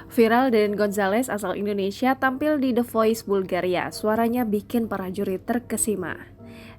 Viral Deden Gonzalez asal Indonesia tampil di The Voice Bulgaria. Suaranya bikin para juri terkesima.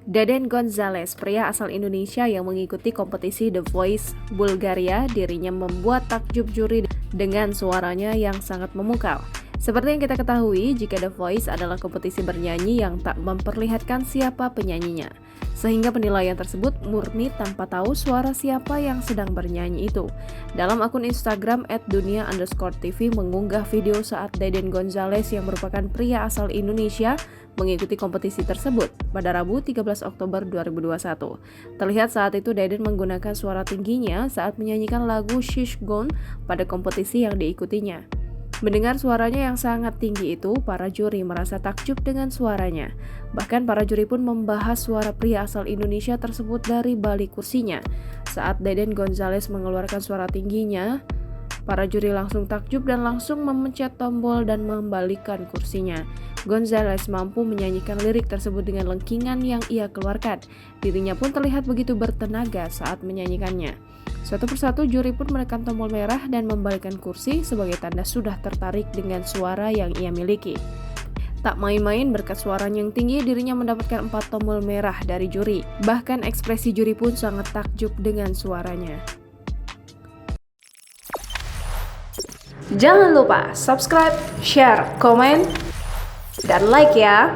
Deden Gonzalez, pria asal Indonesia yang mengikuti kompetisi The Voice Bulgaria, dirinya membuat takjub juri dengan suaranya yang sangat memukau. Seperti yang kita ketahui, jika The Voice adalah kompetisi bernyanyi yang tak memperlihatkan siapa penyanyinya, sehingga penilaian tersebut murni tanpa tahu suara siapa yang sedang bernyanyi itu. Dalam akun Instagram @dunia_tv mengunggah video saat Deden Gonzalez yang merupakan pria asal Indonesia mengikuti kompetisi tersebut pada Rabu 13 Oktober 2021. Terlihat saat itu Deden menggunakan suara tingginya saat menyanyikan lagu Shish Gone pada kompetisi yang diikutinya. Mendengar suaranya yang sangat tinggi itu, para juri merasa takjub dengan suaranya. Bahkan para juri pun membahas suara pria asal Indonesia tersebut dari balik kursinya. Saat Deden Gonzalez mengeluarkan suara tingginya, para juri langsung takjub dan langsung memencet tombol dan membalikkan kursinya. Gonzalez mampu menyanyikan lirik tersebut dengan lengkingan yang ia keluarkan. Dirinya pun terlihat begitu bertenaga saat menyanyikannya. Satu persatu juri pun menekan tombol merah dan membalikkan kursi sebagai tanda sudah tertarik dengan suara yang ia miliki. Tak main-main, berkat suaranya yang tinggi, dirinya mendapatkan 4 tombol merah dari juri. Bahkan ekspresi juri pun sangat takjub dengan suaranya. Jangan lupa subscribe, share, komen, dan like ya!